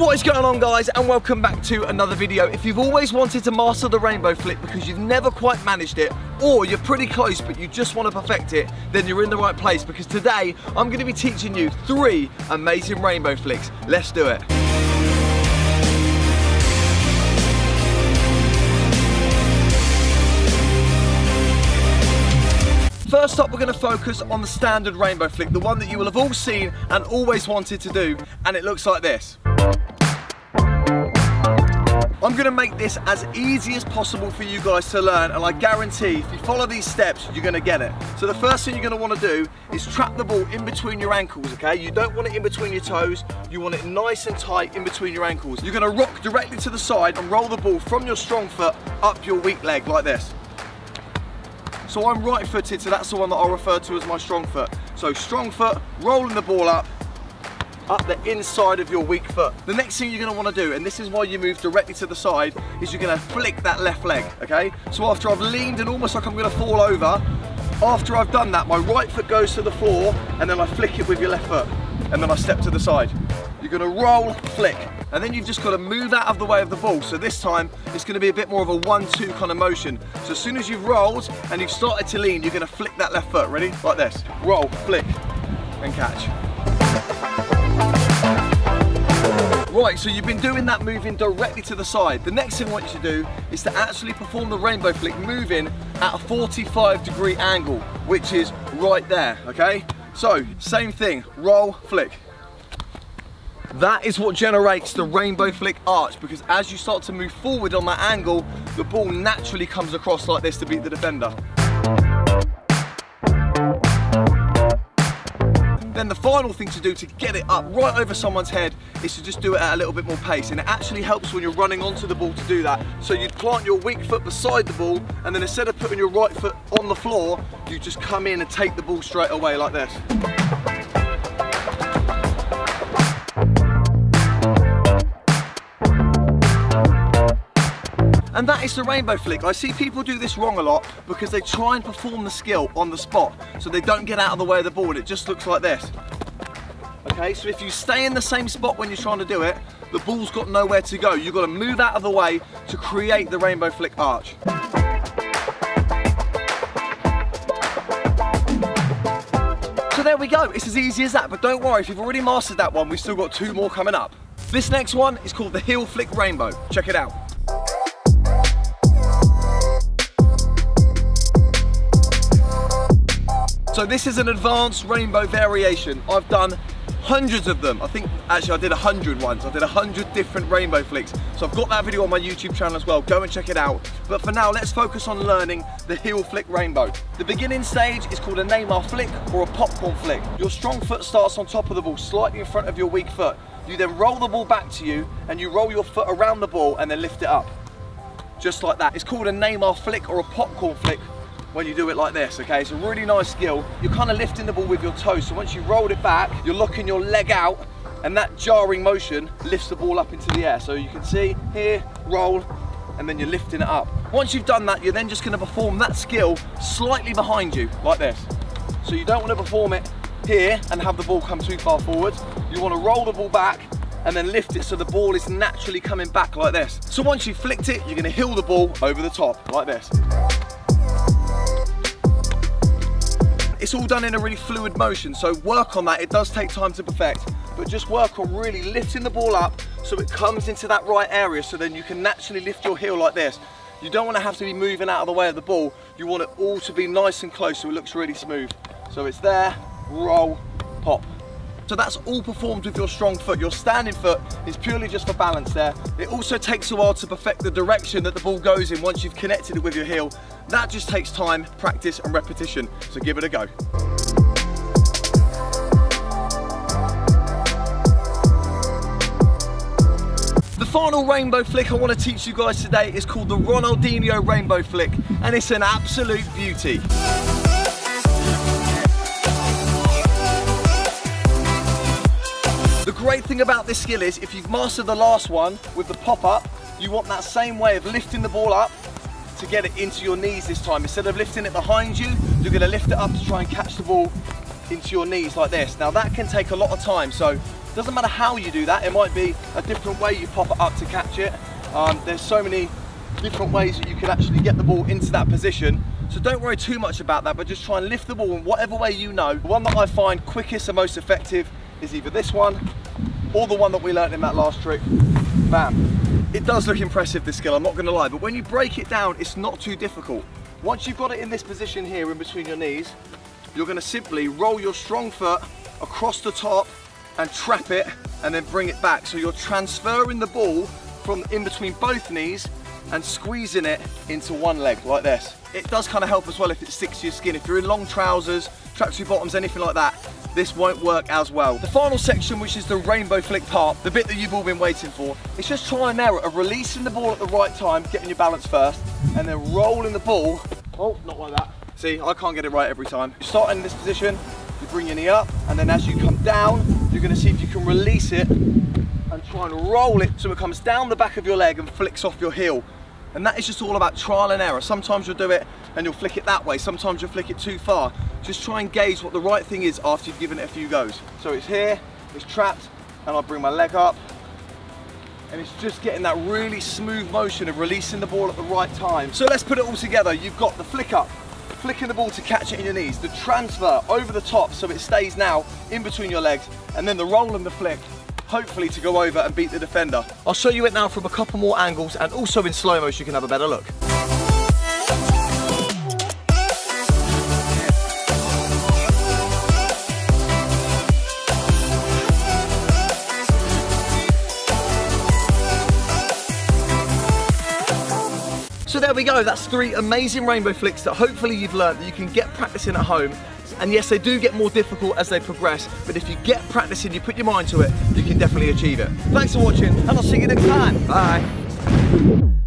What is going on, guys, and welcome back to another video. If you've always wanted to master the rainbow flick because you've never quite managed it, or you're pretty close but you just want to perfect it, then you're in the right place, because today I'm going to be teaching you 3 amazing rainbow flicks. Let's do it. First up, we're going to focus on the standard rainbow flick, the one that you will have all seen and always wanted to do, and it looks like this. I'm going to make this as easy as possible for you guys to learn, and I guarantee if you follow these steps, you're going to get it. So the first thing you're going to want to do is trap the ball in between your ankles, okay? You don't want it in between your toes, you want it nice and tight in between your ankles. You're going to rock directly to the side and roll the ball from your strong foot up your weak leg like this. So I'm right footed, so that's the one that I'll refer to as my strong foot. So strong foot, rolling the ball up the inside of your weak foot. The next thing you're going to want to do, and this is why you move directly to the side, is you're going to flick that left leg, okay? So after I've leaned and almost like I'm going to fall over, after I've done that, my right foot goes to the floor, and then I flick it with your left foot, and then I step to the side. You're going to roll, flick, and then you've just got to move out of the way of the ball. So this time, it's going to be a bit more of a 1-2 kind of motion. So as soon as you've rolled and you've started to lean, you're going to flick that left foot. Ready? Like this. Roll, flick, and catch. Right, so you've been doing that moving directly to the side. The next thing I want you to do is to actually perform the rainbow flick moving at a 45-degree angle, which is right there, okay? So, same thing, roll, flick. That is what generates the rainbow flick arch, because as you start to move forward on that angle, the ball naturally comes across like this to beat the defender. Then the final thing to do to get it up right over someone's head is to just do it at a little bit more pace, and it actually helps when you're running onto the ball to do that. So you'd plant your weak foot beside the ball, and then instead of putting your right foot on the floor, you just come in and take the ball straight away like this. And that is the rainbow flick. I see people do this wrong a lot because they try and perform the skill on the spot, so they don't get out of the way of the ball, and it just looks like this. Okay, so if you stay in the same spot when you're trying to do it, the ball's got nowhere to go. You've got to move out of the way to create the rainbow flick arch. So there we go, it's as easy as that, but don't worry, if you've already mastered that one, we've still got 2 more coming up. This next one is called the heel flick rainbow. Check it out. So this is an advanced rainbow variation. I've done hundreds of them. I think actually I did 100 once. I did 100 different rainbow flicks. So I've got that video on my YouTube channel as well. Go and check it out. But for now, let's focus on learning the heel flick rainbow. The beginning stage is called a Neymar flick or a popcorn flick. Your strong foot starts on top of the ball, slightly in front of your weak foot. You then roll the ball back to you, and you roll your foot around the ball and then lift it up. Just like that. It's called a Neymar flick or a popcorn flick when you do it like this, okay? It's a really nice skill. You're kind of lifting the ball with your toes, so once you rolled it back, you're locking your leg out, and that jarring motion lifts the ball up into the air. So you can see here, roll, and then you're lifting it up. Once you've done that, you're then just going to perform that skill slightly behind you, like this. So you don't want to perform it here and have the ball come too far forward. You want to roll the ball back and then lift it so the ball is naturally coming back like this. So once you've flicked it, you're going to heel the ball over the top, like this. It's all done in a really fluid motion, so work on that. It does take time to perfect, but just work on really lifting the ball up so it comes into that right area, so then you can naturally lift your heel like this. You don't want to have to be moving out of the way of the ball. You want it all to be nice and close so it looks really smooth. So it's there, roll, pop. So that's all performed with your strong foot. Your standing foot is purely just for balance there. It also takes a while to perfect the direction that the ball goes in once you've connected it with your heel. That just takes time, practice and repetition. So give it a go. The final rainbow flick I want to teach you guys today is called the Ronaldinho Rainbow flick, and it's an absolute beauty. The great thing about this skill is if you've mastered the last one with the pop-up, you want that same way of lifting the ball up to get it into your knees this time. Instead of lifting it behind you, you're going to lift it up to try and catch the ball into your knees like this. Now that can take a lot of time, so Doesn't matter how you do that, it might be a different way you pop it up to catch it. There's so many different ways that you can actually get the ball into that position. So don't worry too much about that, but just try and lift the ball in whatever way you know. The one that I find quickest and most effective is either this one or the one that we learned in that last trick. Bam. It does look impressive, this skill, I'm not gonna lie, but when you break it down, it's not too difficult. Once you've got it in this position here in between your knees, you're gonna simply roll your strong foot across the top and trap it and then bring it back. So you're transferring the ball from in between both knees and squeezing it into one leg like this. It does kind of help as well if it sticks to your skin. If you're in long trousers, tracksuit bottoms, anything like that, this won't work as well. The final section, which is the rainbow flick part, the bit that you've all been waiting for, it's just trial and error of releasing the ball at the right time, getting your balance first, and then rolling the ball. Oh, not like that. See, I can't get it right every time. You start in this position, you bring your knee up, and then as you come down, you're gonna see if you can release it and try and roll it so it comes down the back of your leg and flicks off your heel. And that is just all about trial and error. Sometimes you'll do it and you'll flick it that way. Sometimes you'll flick it too far. Just try and gauge what the right thing is after you've given it a few goes. So it's here, it's trapped, and I'll bring my leg up. And it's just getting that really smooth motion of releasing the ball at the right time. So let's put it all together. You've got the flick up, flicking the ball to catch it in your knees, the transfer over the top so it stays now in between your legs, and then the roll and the flick, hopefully to go over and beat the defender. I'll show you it now from a couple more angles, and also in slow motion you can have a better look. So there we go, that's 3 amazing rainbow flicks that hopefully you've learned that you can get practicing at home. And yes, they do get more difficult as they progress, but if you get practicing, you put your mind to it, you can definitely achieve it. Thanks for watching, and I'll see you next time. Bye.